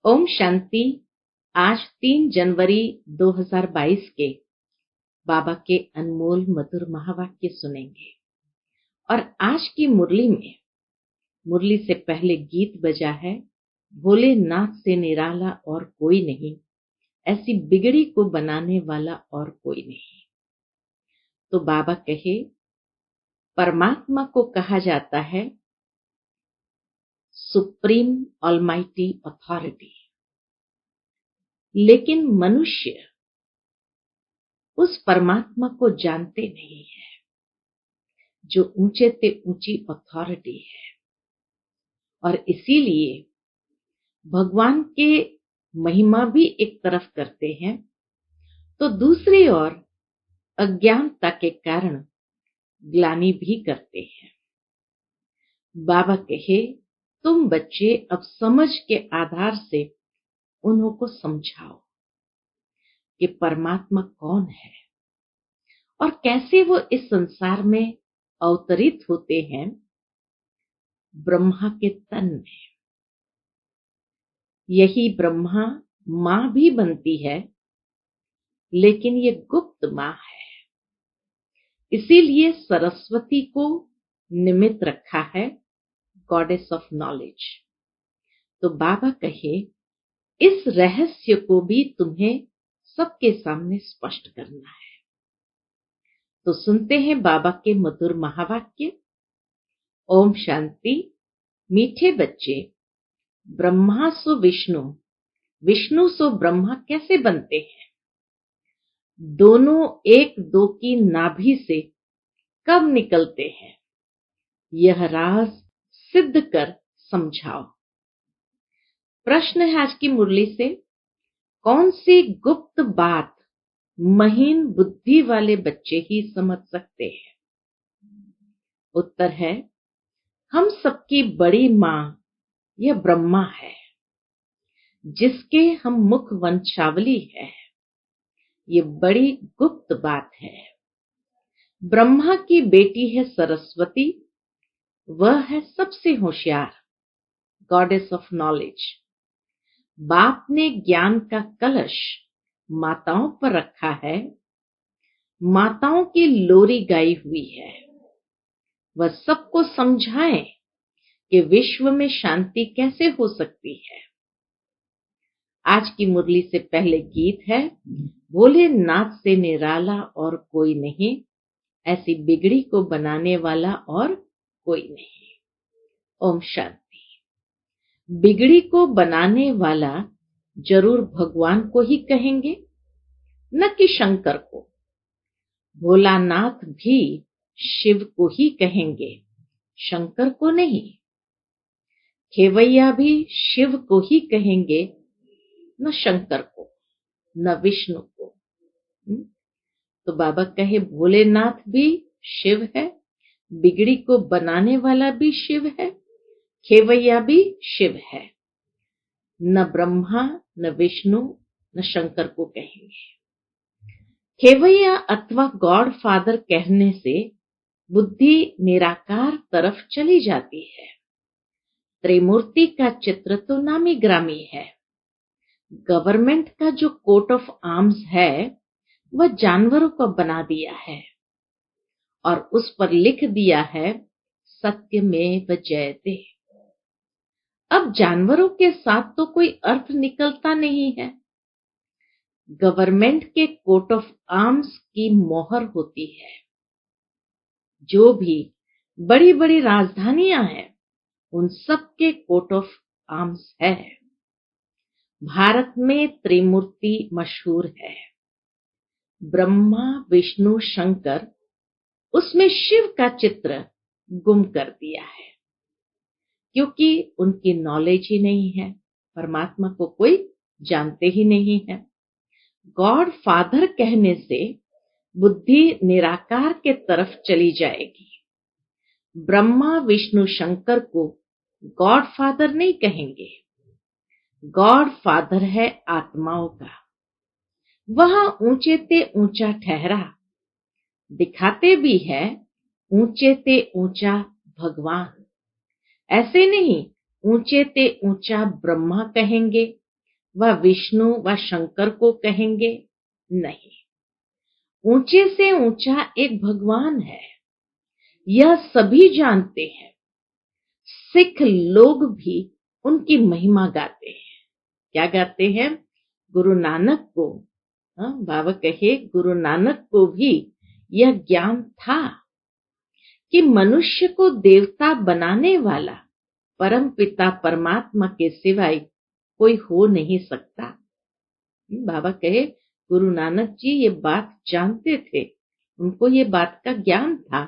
ओम शांति। आज 3 जनवरी 2022 के बाबा के अनमोल मधुर महावाक्य सुनेंगे। और आज की मुरली से पहले गीत बजा है, भोलेनाथ से निराला और कोई नहीं, ऐसी बिगड़ी को बनाने वाला और कोई नहीं। तो बाबा कहे, परमात्मा को कहा जाता है सुप्रीम ऑलमाइटी अथॉरिटी, लेकिन मनुष्य उस परमात्मा को जानते नहीं है जो ऊंचे से ऊंची अथॉरिटी है। और इसीलिए भगवान के महिमा भी एक तरफ करते हैं तो दूसरी ओर अज्ञानता के कारण ग्लानि भी करते हैं। बाबा कहे, तुम बच्चे अब समझ के आधार से उन्हों को समझाओ कि परमात्मा कौन है और कैसे वो इस संसार में अवतरित होते हैं। ब्रह्मा के तन में यही ब्रह्मा मां भी बनती है, लेकिन ये गुप्त मां है। इसीलिए सरस्वती को निमित्त रखा है गॉडेस ऑफ नॉलेज। तो बाबा कहे, इस रहस्य को भी तुम्हें सबके सामने स्पष्ट करना है। तो सुनते हैं बाबा के मधुर महावाक्य। ओम शांति। मीठे बच्चे, ब्रह्मा सो विष्णु, विष्णु सो ब्रह्मा कैसे बनते हैं? दोनों एक दो की नाभि से कब निकलते हैं? यह राज सिद्ध कर समझाओ। प्रश्न है आज की मुरली से, कौन सी गुप्त बात महीन बुद्धि वाले बच्चे ही समझ सकते हैं? उत्तर है, हम सबकी बड़ी मां यह ब्रह्मा है, जिसके हम मुख वंशावली है। ये बड़ी गुप्त बात है। ब्रह्मा की बेटी है सरस्वती, वह है सबसे होशियार, गॉडेस ऑफ नॉलेज। बाप ने ज्ञान का कलश माताओं पर रखा है, माताओं की लोरी गाई हुई है। वह सबको समझाएं कि विश्व में शांति कैसे हो सकती है। आज की मुरली से पहले गीत है, भोलेनाथ से निराला और कोई नहीं, ऐसी बिगड़ी को बनाने वाला और कोई नहीं। ओम शांति। बिगड़ी को बनाने वाला जरूर भगवान को ही कहेंगे, न कि शंकर को। भोलानाथ भी शिव को ही कहेंगे, शंकर को नहीं। खेवैया भी शिव को ही कहेंगे, न शंकर को, न विष्णु को। तो बाबा कहे, भोलेनाथ भी शिव है, बिगड़ी को बनाने वाला भी शिव है, खेवैया भी शिव है। न ब्रह्मा, न विष्णु, न शंकर को कहेंगे। खेवैया अथवा गॉड फादर कहने से बुद्धि निराकार तरफ चली जाती है। त्रिमूर्ति का चित्र तो नामी ग्रामी है। गवर्नमेंट का जो कोट ऑफ आर्म्स है वह जानवरों को बना दिया है और उस पर लिख दिया है सत्यमेव जयते। अब जानवरों के साथ तो कोई अर्थ निकलता नहीं है। गवर्नमेंट के कोट ऑफ आर्म्स की मोहर होती है। जो भी बड़ी बड़ी राजधानियां हैं उन सब के कोट ऑफ आर्म्स है। भारत में त्रिमूर्ति मशहूर है, ब्रह्मा विष्णु शंकर। उसमें शिव का चित्र गुम कर दिया है, क्योंकि उनकी नॉलेज ही नहीं है। परमात्मा को कोई जानते ही नहीं है। गॉड फादर कहने से बुद्धि निराकार के तरफ चली जाएगी। ब्रह्मा विष्णु शंकर को गॉड फादर नहीं कहेंगे। गॉड फादर है आत्माओं का। वह ऊंचे ते ऊंचा ठहरा, दिखाते भी है ऊंचे ते ऊंचा भगवान। ऐसे नहीं ऊंचे ते ऊंचा ब्रह्मा कहेंगे वह विष्णु व शंकर को कहेंगे? नहीं, ऊंचे से ऊंचा एक भगवान है, यह सभी जानते हैं। सिख लोग भी उनकी महिमा गाते हैं। क्या गाते हैं? गुरु नानक को, बाबा कहे गुरु नानक को भी यह ज्ञान था कि मनुष्य को देवता बनाने वाला परम पिता परमात्मा के सिवाय कोई हो नहीं सकता। बाबा कहे गुरु नानक जी ये बात जानते थे, उनको ये बात का ज्ञान था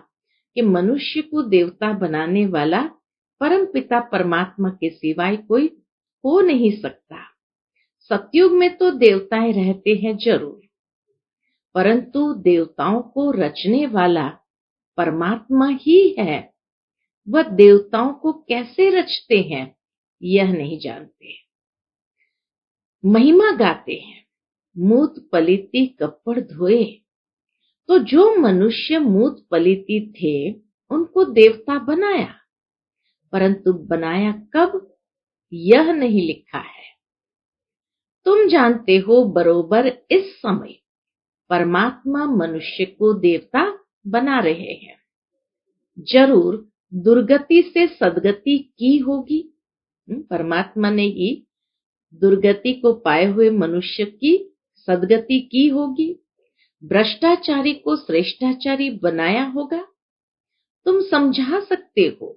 कि मनुष्य को देवता बनाने वाला परम पिता परमात्मा के सिवाय कोई हो नहीं सकता। सतयुग में तो देवताएं रहते हैं जरूर, परंतु देवताओं को रचने वाला परमात्मा ही है। वह देवताओं को कैसे रचते हैं यह नहीं जानते। महिमा गाते हैं, मूत पलीती कपड़ धोए। तो जो मनुष्य मूत पलीती थे उनको देवता बनाया, परंतु बनाया कब यह नहीं लिखा है। तुम जानते हो बरोबर इस समय परमात्मा मनुष्य को देवता बना रहे हैं। जरूर दुर्गति से सदगति की होगी। परमात्मा ने ही दुर्गति को पाए हुए मनुष्य की सदगति की होगी। भ्रष्टाचारी को श्रेष्ठाचारी बनाया होगा। तुम समझा सकते हो,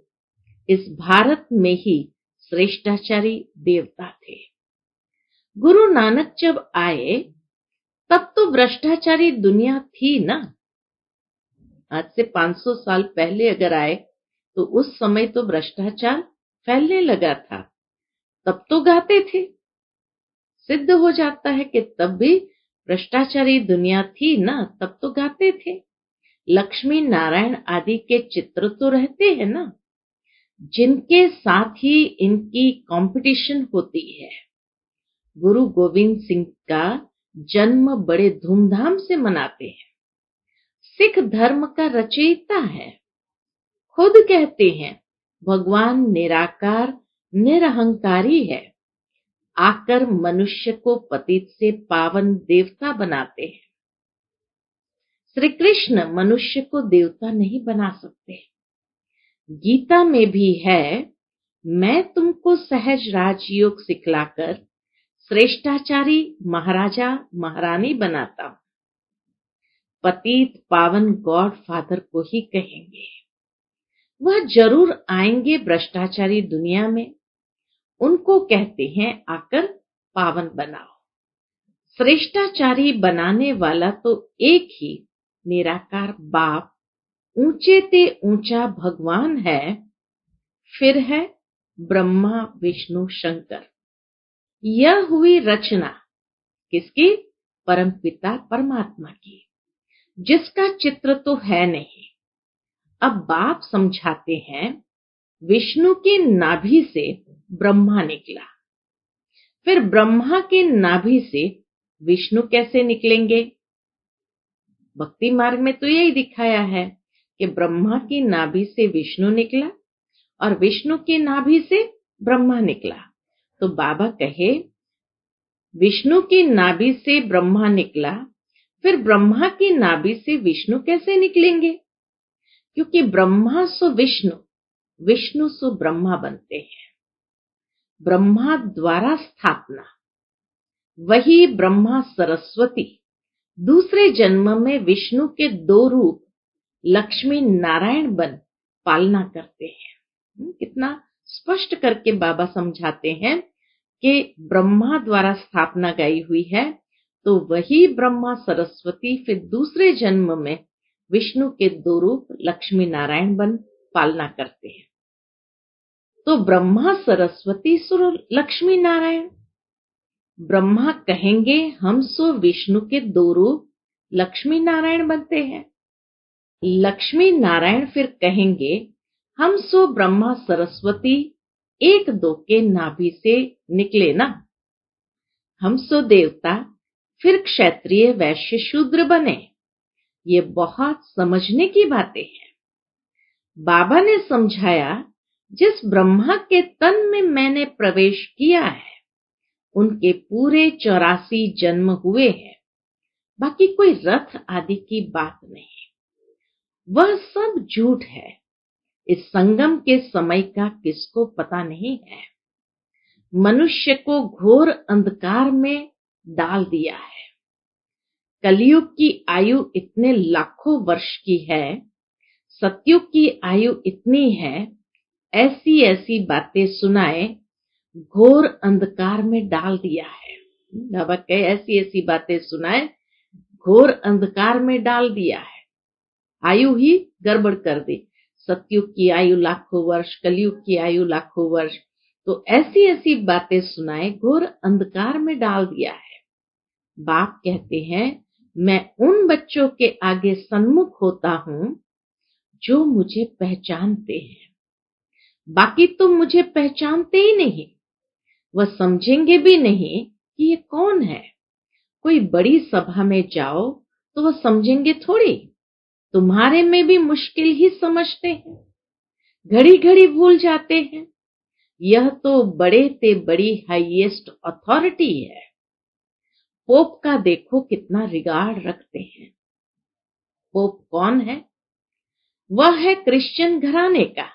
इस भारत में ही श्रेष्ठाचारी देवता थे। गुरु नानक जब आए तब तो भ्रष्टाचारी दुनिया थी ना। आज से 500 साल पहले अगर आए तो उस समय तो भ्रष्टाचार फैलने लगा था। तब तो गाते थे, सिद्ध हो जाता है कि तब भी भ्रष्टाचारी दुनिया थी ना, तब तो गाते थे। लक्ष्मी नारायण आदि के चित्र तो रहते हैं ना, जिनके साथ ही इनकी कंपटीशन होती है। गुरु गोविंद सिंह का जन्म बड़े धूमधाम से मनाते हैं। सिख धर्म का रचयिता है। खुद कहते हैं भगवान निराकार निरहंकारी है, आकर मनुष्य को पतित से पावन देवता बनाते हैं। श्री कृष्ण मनुष्य को देवता नहीं बना सकते। गीता में भी है, मैं तुमको सहज राजयोग सिखलाकर श्रेष्ठाचारी महाराजा महारानी बनाता हूं। पतित पावन गॉड फादर को ही कहेंगे। वह जरूर आएंगे भ्रष्टाचारी दुनिया में। उनको कहते हैं आकर पावन बनाओ। श्रेष्ठाचारी बनाने वाला तो एक ही निराकार बाप ऊंचे ते ऊंचा भगवान है। फिर है ब्रह्मा विष्णु शंकर। यह हुई रचना किसकी? परमपिता परमात्मा की, जिसका चित्र तो है नहीं। अब बाप समझाते हैं, विष्णु की नाभि से ब्रह्मा निकला, फिर ब्रह्मा की नाभि से विष्णु कैसे निकलेंगे? भक्ति मार्ग में तो यही दिखाया है कि ब्रह्मा की नाभि से विष्णु निकला और विष्णु की नाभि से ब्रह्मा निकला। तो बाबा कहे विष्णु की नाभि से ब्रह्मा निकला, फिर ब्रह्मा की नाभि से विष्णु कैसे निकलेंगे? क्योंकि ब्रह्मा सो विष्णु, विष्णु सो ब्रह्मा बनते हैं। ब्रह्मा द्वारा स्थापना, वही ब्रह्मा सरस्वती दूसरे जन्म में विष्णु के 2 रूप लक्ष्मी नारायण बन पालना करते हैं। कितना स्पष्ट करके बाबा समझाते हैं कि ब्रह्मा द्वारा स्थापना गाई हुई है, तो वही ब्रह्मा सरस्वती फिर दूसरे जन्म में विष्णु के 2 रूप लक्ष्मी नारायण बन पालना करते हैं। तो ब्रह्मा सरस्वती सो लक्ष्मी नारायण। ब्रह्मा कहेंगे हम सो विष्णु के 2 रूप लक्ष्मी नारायण बनते हैं। लक्ष्मी नारायण फिर कहेंगे हम सो ब्रह्मा सरस्वती 1-2 के नाभि से निकले ना। हम सो देवता फिर क्षत्रिय वैश्य शूद्र बने। ये बहुत समझने की बातें हैं। बाबा ने समझाया, जिस ब्रह्मा के तन में मैंने प्रवेश किया है उनके पूरे 84 जन्म हुए हैं। बाकी कोई रथ आदि की बात नहीं, वह सब झूठ है। इस संगम के समय का किसको पता नहीं है। मनुष्य को घोर अंधकार में डाल दिया है। कलयुग की आयु इतने लाखों वर्ष की है, सतयुग की आयु इतनी है। ऐसी ऐसी बातें सुनाए, घोर अंधकार में डाल दिया है। बाबा कहे ऐसी ऐसी बातें सुनाए, घोर अंधकार में डाल दिया है। आयु ही गड़बड़ कर दी। सतयुग की आयु लाखों वर्ष, कलयुग की आयु लाखों वर्ष, तो ऐसी ऐसी बातें सुनाए, घोर अंधकार में डाल दिया है। बाप कहते हैं, मैं उन बच्चों के आगे सन्मुख होता हूं जो मुझे पहचानते हैं। बाकी तो मुझे पहचानते ही नहीं, वह समझेंगे भी नहीं कि ये कौन है। कोई बड़ी सभा में जाओ तो वह समझेंगे थोड़ी, तुम्हारे में भी मुश्किल ही समझते हैं, घड़ी घड़ी भूल जाते हैं। यह तो बड़े ते बड़ी हाईएस्ट अथॉरिटी है। पोप का देखो कितना रिगार्ड रखते हैं। पोप कौन है? वह है क्रिश्चियन घराने का।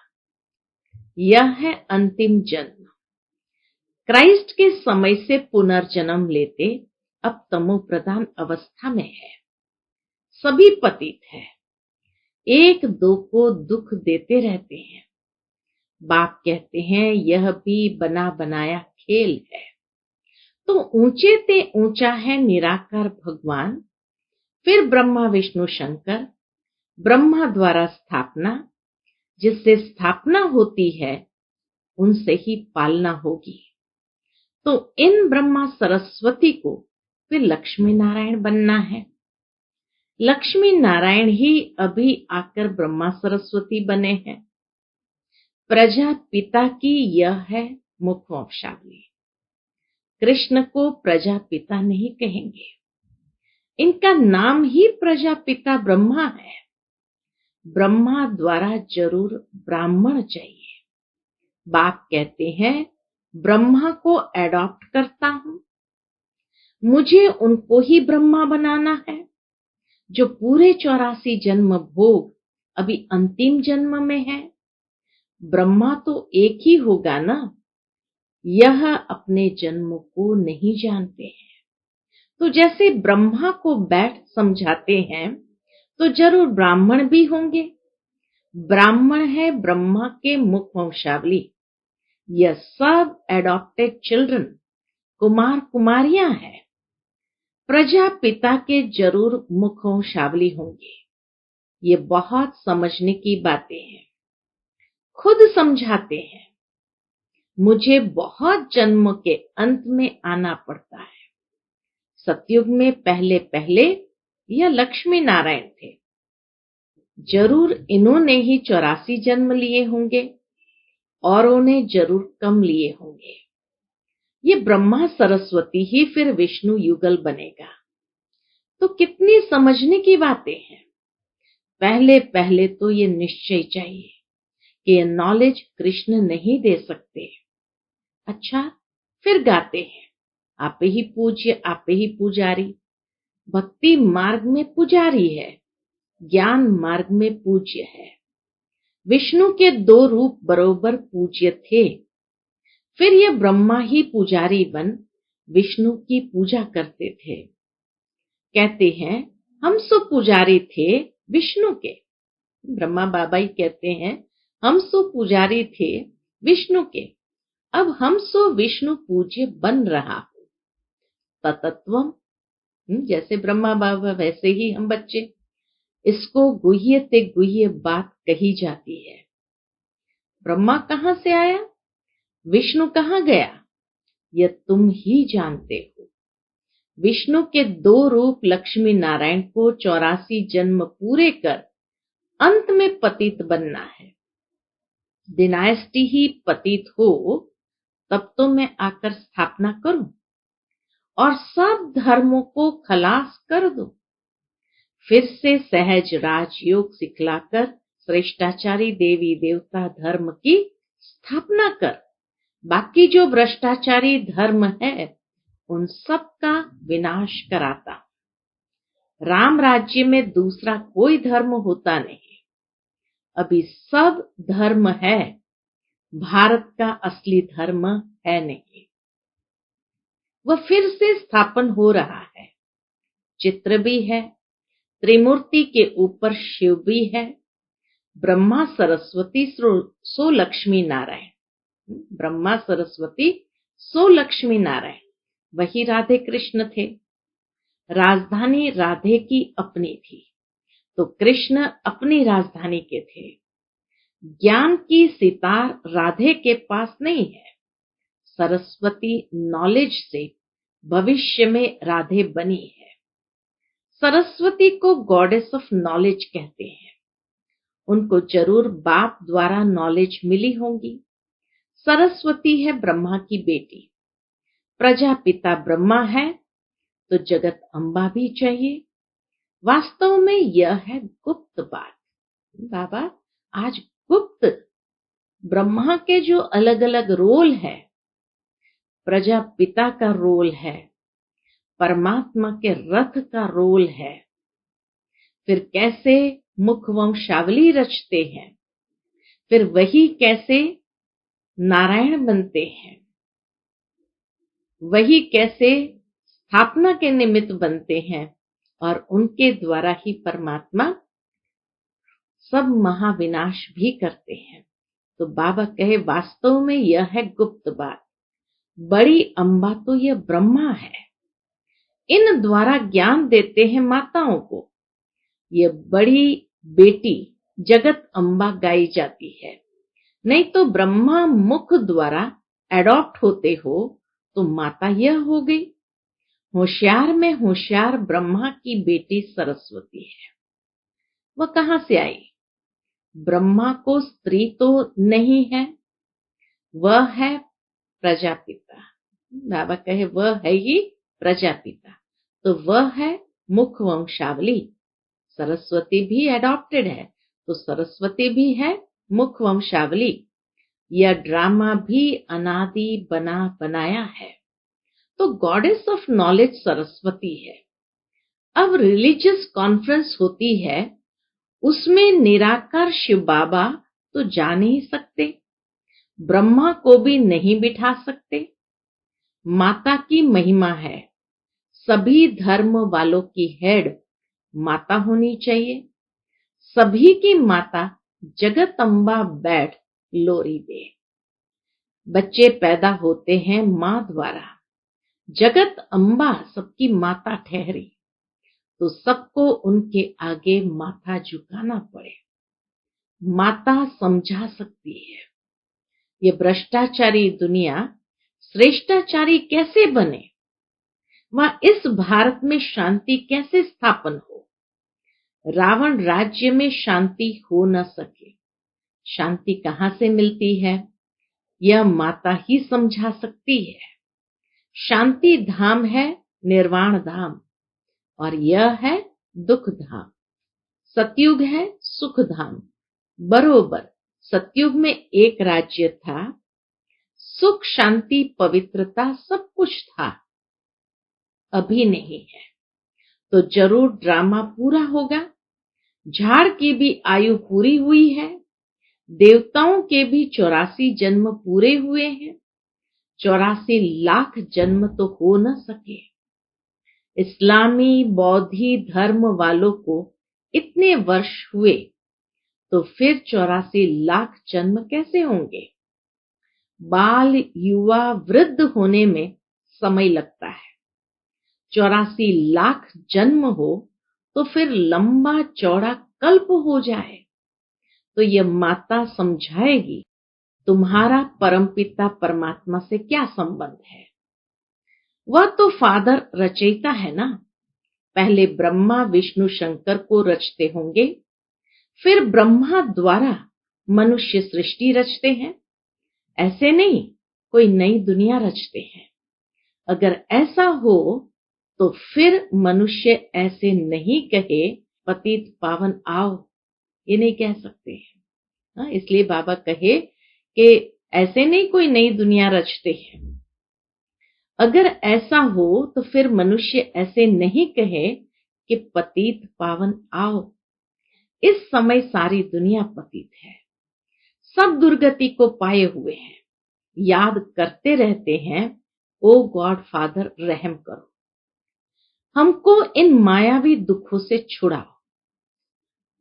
यह है अंतिम जन्म। क्राइस्ट के समय से पुनर्जन्म लेते अब तमो प्रधान अवस्था में है। सभी पतित है, एक दो को दुख देते रहते हैं। बाप कहते हैं यह भी बना बनाया खेल है। तो ऊंचे ते ऊंचा है निराकार भगवान, फिर ब्रह्मा विष्णु शंकर। ब्रह्मा द्वारा स्थापना, जिससे स्थापना होती है उनसे ही पालना होगी। तो इन ब्रह्मा सरस्वती को फिर लक्ष्मी नारायण बनना है। लक्ष्मी नारायण ही अभी आकर ब्रह्मा सरस्वती बने हैं। प्रजापिता की यह है मुखवंशावली। कृष्ण को प्रजापिता नहीं कहेंगे, इनका नाम ही प्रजापिता ब्रह्मा है। ब्रह्मा द्वारा जरूर ब्राह्मण चाहिए। बाप कहते हैं ब्रह्मा को एडॉप्ट करता हूं, मुझे उनको ही ब्रह्मा बनाना है जो पूरे 84 जन्म भोग अभी अंतिम जन्म में है। ब्रह्मा तो एक ही होगा ना, यह अपने जन्म को नहीं जानते हैं। तो जैसे ब्रह्मा को बैठ समझाते हैं तो जरूर ब्राह्मण भी होंगे। ब्राह्मण है ब्रह्मा के मुख वंशावली। यह सब एडॉप्टेड चिल्ड्रन, कुमार कुमारियां हैं। प्रजापिता के जरूर मुख वंशावली होंगे। ये बहुत समझने की बातें हैं। खुद समझाते हैं, मुझे बहुत जन्म के अंत में आना पड़ता है। सतयुग में पहले पहले यह लक्ष्मी नारायण थे। जरूर इन्होंने ही 84 जन्म लिए होंगे और उन्हें जरूर कम लिए होंगे। ये ब्रह्मा सरस्वती ही फिर विष्णु युगल बनेगा। तो कितनी समझने की बातें हैं। पहले पहले तो ये निश्चय चाहिए कि ये नॉलेज कृष्ण नहीं दे सकते। अच्छा, फिर गाते हैं आप ही पूज्य आप ही पुजारी। भक्ति मार्ग में पुजारी है, ज्ञान मार्ग में पूज्य है। विष्णु के 2 रूप बरोबर पूज्य थे। फिर ये ब्रह्मा ही पुजारी बन विष्णु की पूजा करते थे। कहते हैं हम सो पुजारी थे विष्णु के। ब्रह्मा बाबा ही कहते हैं हम सो पुजारी थे विष्णु के, अब हम सो विष्णु पूज्य बन रहा हूं। ततत्वम, जैसे ब्रह्मा बाबा वैसे ही हम बच्चे। इसको गुह्य ते गुह्य बात कही जाती है। ब्रह्मा कहां से आया, विष्णु कहां गया, यह तुम ही जानते हो। विष्णु के 2 रूप लक्ष्मी नारायण को 84 जन्म पूरे कर अंत में पतित बनना है। डिनायस्टी ही पतित हो तब तो मैं आकर स्थापना करूं और सब धर्मों को खलास कर दूं। फिर से सहज राजयोग सिखलाकर श्रेष्ठाचारी देवी देवता धर्म की स्थापना कर। बाकी जो भ्रष्टाचारी धर्म है उन सब का विनाश कराता हूं। राम राज्य में दूसरा कोई धर्म होता नहीं। अभी सब धर्म है, भारत का असली धर्म है नहीं। वह फिर से स्थापन हो रहा है। चित्र भी है, त्रिमूर्ति के ऊपर शिव भी है, ब्रह्मा सरस्वती सो लक्ष्मी नारायण। ब्रह्मा सरस्वती सो लक्ष्मी नारायण, वही राधे कृष्ण थे। राजधानी राधे की अपनी थी, तो कृष्ण अपनी राजधानी के थे। ज्ञान की सितार राधे के पास नहीं है। सरस्वती नॉलेज से भविष्य में राधे बनी है। सरस्वती को गॉडेस ऑफ नॉलेज कहते हैं। उनको जरूर बाप द्वारा नॉलेज मिली होगी। सरस्वती है ब्रह्मा की बेटी। प्रजापिता ब्रह्मा है तो जगत अम्बा भी चाहिए। वास्तव में यह है गुप्त बात। बाबा आज गुप्त ब्रह्मा के जो अलग अलग रोल है, प्रजापिता का रोल है, परमात्मा के रथ का रोल है, फिर कैसे मुख वंशावली रचते हैं, फिर वही कैसे नारायण बनते हैं, वही कैसे स्थापना के निमित्त बनते हैं, और उनके द्वारा ही परमात्मा सब महाविनाश भी करते हैं। तो बाबा कहे वास्तव में यह है गुप्त बात। बड़ी अम्बा तो यह ब्रह्मा है। इन द्वारा ज्ञान देते हैं माताओं को। यह बड़ी बेटी जगत अम्बा गाई जाती है। नहीं तो ब्रह्मा मुख द्वारा एडॉप्ट होते हो तो माता यह हो गई। होशियार में होशियार ब्रह्मा की बेटी सरस्वती है। वह कहां से आई? ब्रह्मा को स्त्री तो नहीं है, वह है प्रजापिता। बाबा कहे वह है ही प्रजापिता, तो वह है मुख वंशावली। सरस्वती भी एडॉप्टेड है, तो सरस्वती भी है मुख वंशावली। यह ड्रामा भी अनादि बना बनाया है। तो गॉडेस ऑफ नॉलेज सरस्वती है। अब रिलीजियस कॉन्फ्रेंस होती है, उसमें निराकार शिव बाबा तो जा नहीं सकते, ब्रह्मा को भी नहीं बिठा सकते। माता की महिमा है। सभी धर्म वालों की हेड माता होनी चाहिए। सभी की माता जगत अम्बा बैठ लोरी दे। बच्चे पैदा होते हैं मां द्वारा। जगत अम्बा सबकी माता ठहरी, तो सबको उनके आगे माथा झुकाना पड़े। माता समझा सकती है। ये भ्रष्टाचारी दुनिया श्रेष्ठाचारी कैसे बने? वह इस भारत में शांति कैसे स्थापन हो? रावण राज्य में शांति हो न सके। शांति कहां से मिलती है? यह माता ही समझा सकती है। शांति धाम है निर्वाण धाम, और यह है दुख धाम। सतयुग है सुख धाम। बरोबर सतयुग में एक राज्य था, सुख शांति पवित्रता सब कुछ था। अभी नहीं है, तो जरूर ड्रामा पूरा होगा। झाड़ की भी आयु पूरी हुई है। देवताओं के भी 84 जन्म पूरे हुए हैं। 84 लाख जन्म तो हो न सके। इस्लामी बौद्धी धर्म वालों को इतने वर्ष हुए, तो फिर 84 लाख जन्म कैसे होंगे? बाल युवा वृद्ध होने में समय लगता है। 84 लाख जन्म हो तो फिर लंबा चौड़ा कल्प हो जाए, तो यह माता समझाएगी तुम्हारा परमपिता परमात्मा से क्या संबंध है। वह तो फादर रचयिता है ना। पहले ब्रह्मा विष्णु शंकर को रचते होंगे, फिर ब्रह्मा द्वारा मनुष्य सृष्टि रचते हैं। ऐसे नहीं कोई नई दुनिया रचते हैं। अगर ऐसा हो तो फिर मनुष्य ऐसे नहीं कहे पतित पावन आओ, ये नहीं कह सकते हैं। इसलिए बाबा कहे कि ऐसे नहीं कोई नई दुनिया रचते हैं। अगर ऐसा हो तो फिर मनुष्य ऐसे नहीं कहे कि पतित पावन आओ। इस समय सारी दुनिया पतित है, सब दुर्गति को पाए हुए हैं, याद करते रहते हैं, ओ गॉड फादर रहम करो, हमको इन मायावी दुखों से छुड़ाओ।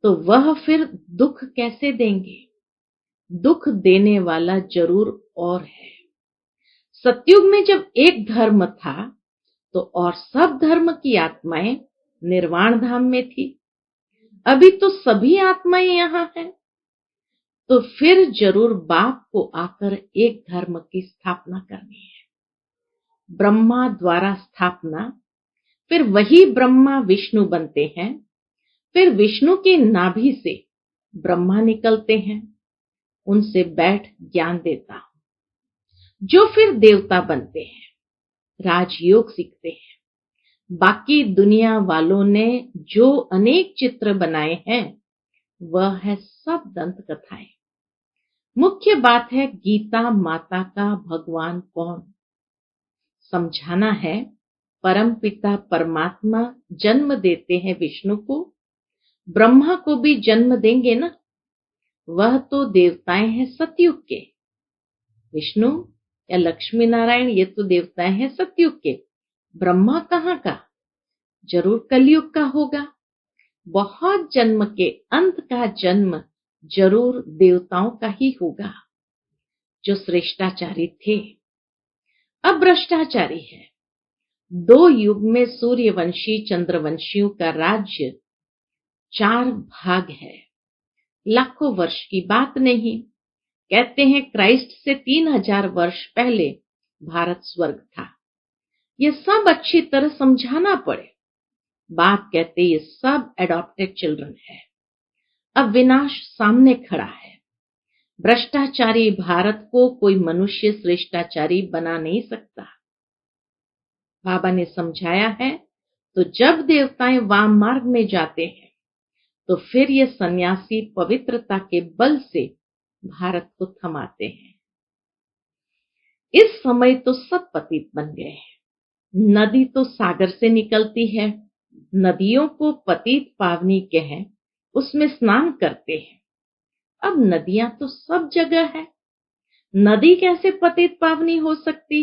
तो वह फिर दुख कैसे देंगे? दुख देने वाला जरूर और है। सतयुग में जब एक धर्म था तो और सब धर्म की आत्माएं निर्वाण धाम में थी। अभी तो सभी आत्माएं यहां हैं, तो फिर जरूर बाप को आकर एक धर्म की स्थापना करनी है। ब्रह्मा द्वारा स्थापना, फिर वही ब्रह्मा विष्णु बनते हैं, फिर विष्णु की नाभि से ब्रह्मा निकलते हैं, उनसे बैठ ज्ञान देता हूं, जो फिर देवता बनते हैं, राजयोग सीखते हैं। बाकी दुनिया वालों ने जो अनेक चित्र बनाए हैं वह है सब दंत कथाएं। मुख्य बात है गीता माता का भगवान कौन, समझाना है। परम पिता परमात्मा जन्म देते हैं विष्णु को, ब्रह्मा को भी जन्म देंगे ना, वह तो देवताएं हैं सतयुग के। विष्णु या लक्ष्मी नारायण ये तो देवताएं हैं सतयुग के, ब्रह्मा कहाँ का? जरूर कलयुग का होगा। बहुत जन्म के अंत का जन्म जरूर देवताओं का ही होगा, जो श्रेष्ठाचारी थे। अब भ्रष्टाचारी है। 2 युग में सूर्यवंशी चंद्रवंशियों का राज्य 4 भाग है। लाखों वर्ष की बात नहीं। कहते हैं क्राइस्ट से 3000 वर्ष पहले भारत स्वर्ग था। ये सब अच्छी तरह समझाना पड़े। बाप कहते ये सब एडॉप्टेड चिल्ड्रन है। अब विनाश सामने खड़ा है। भ्रष्टाचारी भारत को कोई मनुष्य श्रेष्ठाचारी बना नहीं सकता। बाबा ने समझाया है, तो जब देवताएं वाम मार्ग में जाते हैं तो फिर ये सन्यासी पवित्रता के बल से भारत को थमाते हैं। इस समय तो सब पतित बन गए हैं। नदी तो सागर से निकलती है, नदियों को पतित पावनी कहें, उसमें स्नान करते हैं। अब नदियां तो सब जगह है, नदी कैसे पतित पावनी हो सकती?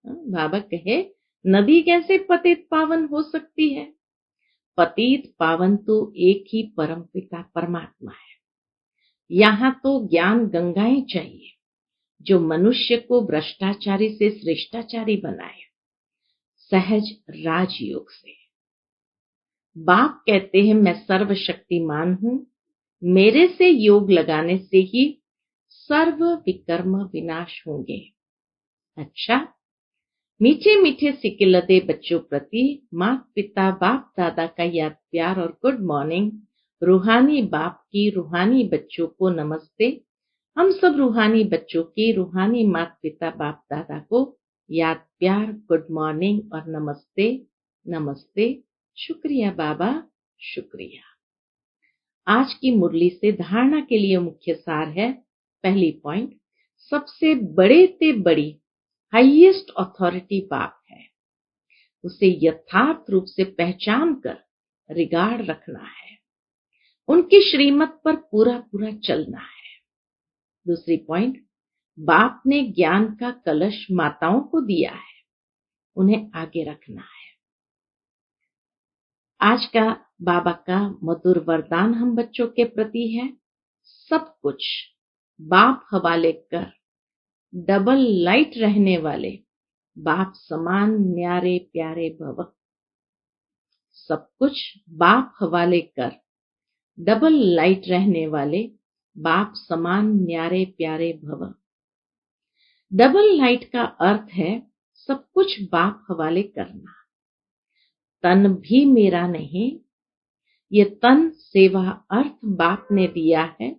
बाबा कहे नदी कैसे पतित पावन हो सकती है? पतित पावन तो एक ही परम पिता परमात्मा है। यहाँ तो ज्ञान गंगाएं चाहिए जो मनुष्य को भ्रष्टाचारी से श्रेष्ठाचारी बनाए, सहज राजयोग से। बाप कहते हैं मैं सर्वशक्तिमान हूं, मेरे से योग लगाने से ही सर्व विकर्म विनाश होंगे। अच्छा, मीठे मीठे सिक्के लदे बच्चों प्रति माता पिता बाप दादा का याद प्यार और गुड मॉर्निंग। रूहानी बाप की रूहानी बच्चों को नमस्ते। हम सब रूहानी बच्चों की रूहानी माता पिता बाप दादा को याद प्यार गुड मॉर्निंग और नमस्ते नमस्ते। शुक्रिया बाबा, शुक्रिया। आज की मुरली से धारणा के लिए मुख्य सार है। पहली पॉइंट, सबसे बड़े ते बड़ी हाईएस्ट अथॉरिटी बाप है, उसे यथार्थ रूप से पहचान कर रिगार्ड रखना है, उनकी श्रीमत पर पूरा पूरा चलना है। दूसरी पॉइंट, बाप ने ज्ञान का कलश माताओं को दिया है, उन्हें आगे रखना है। आज का बाबा का मधुर वरदान हम बच्चों के प्रति है, सब कुछ बाप हवाले कर, डबल लाइट रहने वाले बाप समान न्यारे प्यारे भव। सब कुछ बाप हवाले कर, डबल लाइट रहने वाले बाप समान न्यारे प्यारे भव। डबल लाइट का अर्थ है सब कुछ बाप हवाले करना। तन भी मेरा नहीं, ये तन सेवा अर्थ बाप ने दिया है,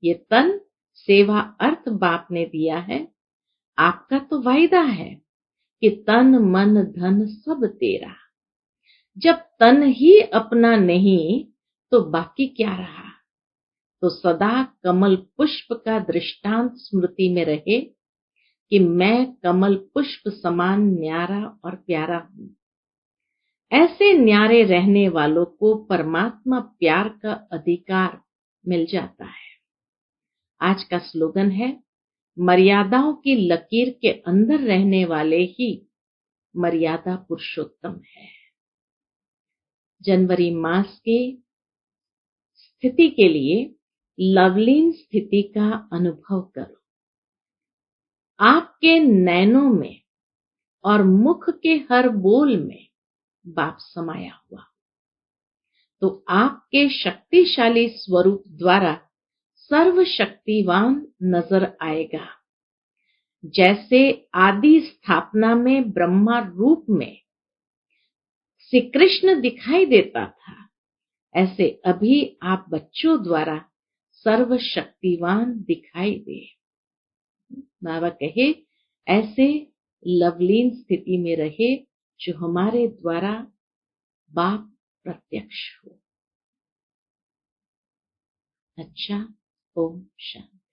ये तन सेवा अर्थ बाप ने दिया है। आपका तो वायदा है कि तन मन धन सब तेरा। जब तन ही अपना नहीं तो बाकी क्या रहा? तो सदा कमल पुष्प का दृष्टांत स्मृति में रहे कि मैं कमल पुष्प समान न्यारा और प्यारा हूं। ऐसे न्यारे रहने वालों को परमात्मा प्यार का अधिकार मिल जाता है। आज का स्लोगन है, मर्यादाओं की लकीर के अंदर रहने वाले ही मर्यादा पुरुषोत्तम है। जनवरी मास की स्थिति के लिए लवलीन स्थिति का अनुभव करो। आपके नैनों में और मुख के हर बोल में बाप समाया हुआ, तो आपके शक्तिशाली स्वरूप द्वारा सर्वशक्तिवान नजर आएगा। जैसे आदि स्थापना में ब्रह्मा रूप में श्री कृष्ण दिखाई देता था, ऐसे अभी आप बच्चों द्वारा सर्वशक्तिवान दिखाई दे। बाबा कहे, ऐसे लवलीन स्थिति में रहे जो हमारे द्वारा बाप प्रत्यक्ष हो। अच्छा, ओम शांति।